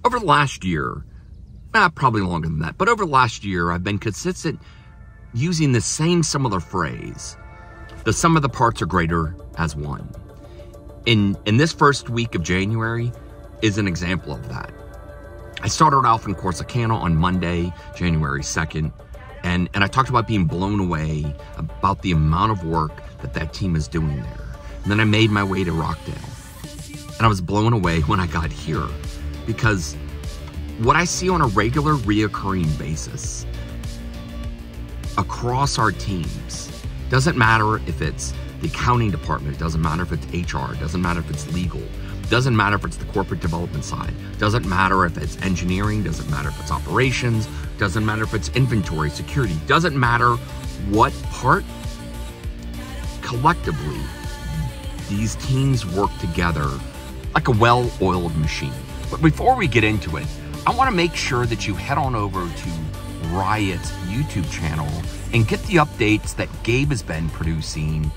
Over the last year, probably longer than that, but over the last year, I've been consistent using the same similar phrase. The sum of the parts are greater as one. In this first week of January is an example of that. I started off in Corsicana on Monday, January 2nd, and I talked about being blown away about the amount of work that team is doing there. And then I made my way to Rockdale. And I was blown away when I got here, because what I see on a regular, reoccurring basis across our teams, doesn't matter if it's the accounting department, it doesn't matter if it's HR, it doesn't matter if it's legal, doesn't matter if it's the corporate development side, doesn't matter if it's engineering, doesn't matter if it's operations, doesn't matter if it's inventory, security, doesn't matter what part, collectively, these teams work together like a well-oiled machine. But before we get into it, I want to make sure that you head on over to Riot's YouTube channel and get the updates that Gabe has been producing.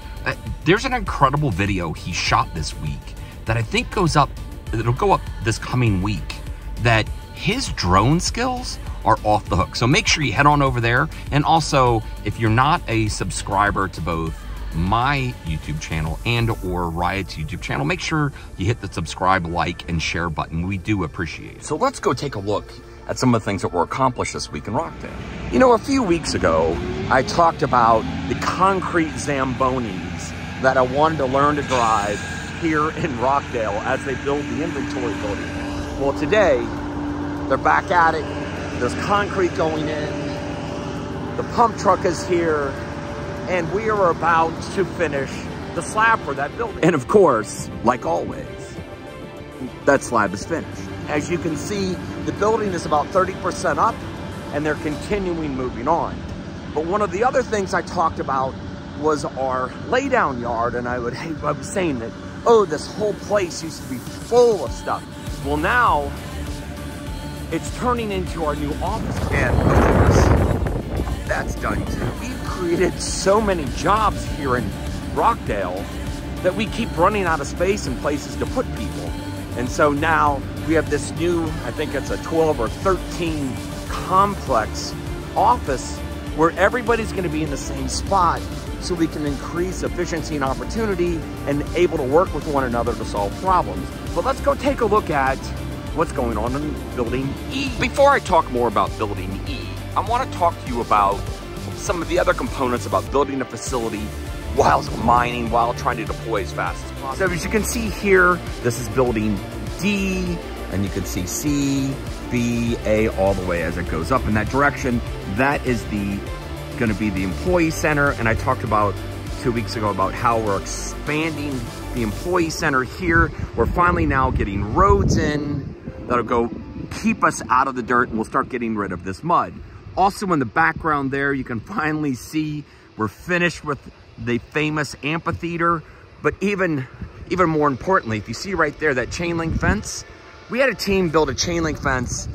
There's an incredible video he shot this week that I think it'll go up this coming week, that his drone skills are off the hook. So make sure you head on over there. And also, if you're not a subscriber to both my YouTube channel and or Riot's YouTube channel, make sure you hit the subscribe, like, and share button. We do appreciate it. So let's go take a look at some of the things that were accomplished this week in Rockdale. You know, a few weeks ago, I talked about the concrete Zambonis that I wanted to learn to drive here in Rockdale as they build the inventory building. Well, today, they're back at it. There's concrete going in. The pump truck is here. And we are about to finish the slab for that building. And of course, like always, that slab is finished. As you can see, the building is about 30% up, and they're continuing moving on. But one of the other things I talked about was our laydown yard, and I was saying that, oh, this whole place used to be full of stuff. Well, now, it's turning into our new office. And of course, that's done too. We've created so many jobs here in Rockdale that we keep running out of space and places to put people. And so now we have this new, I think it's a 12 or 13 complex office where everybody's gonna be in the same spot, so we can increase efficiency and opportunity and able to work with one another to solve problems. But let's go take a look at what's going on in Building E. Before I talk more about Building E, I want to talk to you about some of the other components about building a facility while mining, while trying to deploy as fast as possible. So as you can see here, this is Building D, and you can see C, B, A, all the way as it goes up in that direction. That is going to be the employee center, and I talked about 2 weeks ago about how we're expanding the employee center here. We're finally now getting roads in that'll go keep us out of the dirt, and we'll start getting rid of this mud. Also in the background there, you can finally see we're finished with the famous amphitheater. But even more importantly, if you see right there, that chain link fence, we had a team build a chain link fence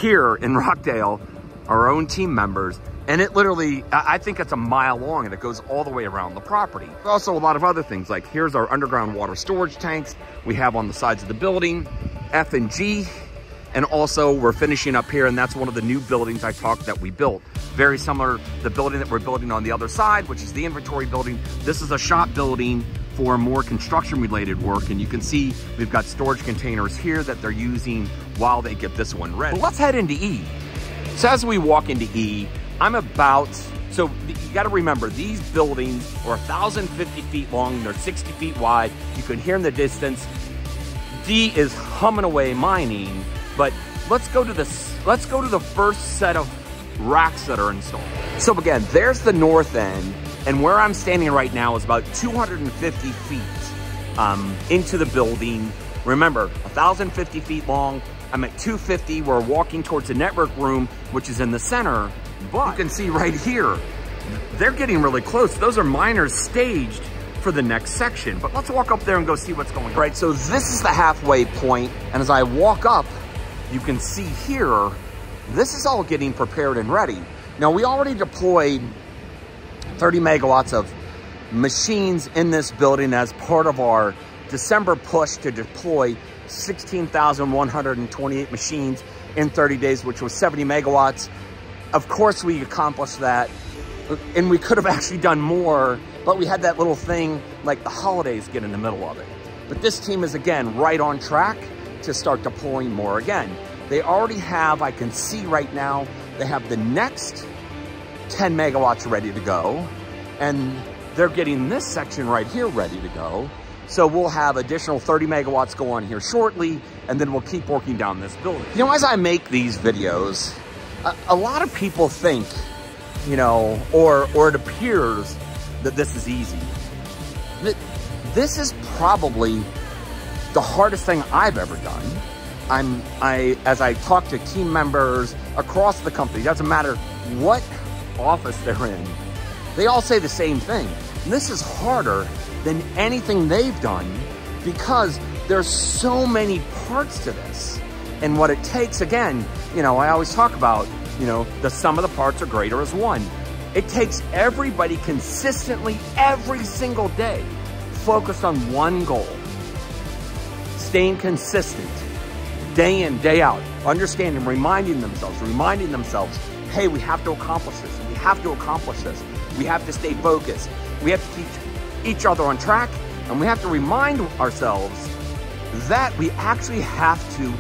here in Rockdale, our own team members, and it literally, I think it's a mile long, and it goes all the way around the property. There's also a lot of other things, like here's our underground water storage tanks we have on the sides of the building, F and G. And also we're finishing up here, and that's one of the new buildings I talked that we built. Very similar to the building that we're building on the other side, which is the inventory building. This is a shop building for more construction related work. And you can see we've got storage containers here that they're using while they get this one ready. Well, let's head into E. So as we walk into E, so you gotta remember, these buildings are 1,050 feet long, they're 60 feet wide. You can hear in the distance, D is humming away mining. But let's go to the first set of racks that are installed. So again, there's the north end, and where I'm standing right now is about 250 feet into the building. Remember, 1,050 feet long. I'm at 250. We're walking towards the network room, which is in the center. But you can see right here, they're getting really close. Those are miners staged for the next section. But let's walk up there and go see what's going on. Right, so this is the halfway point, and as I walk up, you can see here, this is all getting prepared and ready. Now, we already deployed 30 megawatts of machines in this building as part of our December push to deploy 16,128 machines in 30 days, which was 70 megawatts. Of course, we accomplished that, and we could have actually done more, but we had that little thing like the holidays get in the middle of it. But this team is, again, right on track to start deploying more. Again, they already have, I can see right now, they have the next 10 megawatts ready to go, and they're getting this section right here ready to go. So we'll have additional 30 megawatts go on here shortly, and then we'll keep working down this building. You know, as I make these videos, a lot of people think, you know, or it appears that this is easy. This is probably the hardest thing I've ever done. As I talk to team members across the company, doesn't matter what office they're in, they all say the same thing. This is harder than anything they've done because there's so many parts to this. And what it takes, again, you know, I always talk about, you know, the sum of the parts are greater as one. It takes everybody consistently every single day focused on one goal. Staying consistent, day in, day out, understanding, reminding themselves, hey, we have to accomplish this, we have to accomplish this, we have to stay focused, we have to keep each other on track, and we have to remind ourselves that we actually have to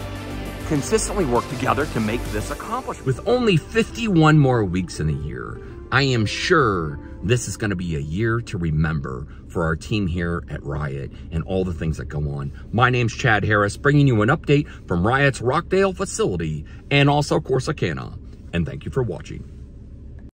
consistently work together to make this accomplishment. With only 51 more weeks in the year, I am sure this is going to be a year to remember for our team here at Riot and all the things that go on. My name's Chad Harris, bringing you an update from Riot's Rockdale facility and also Corsicana. And thank you for watching.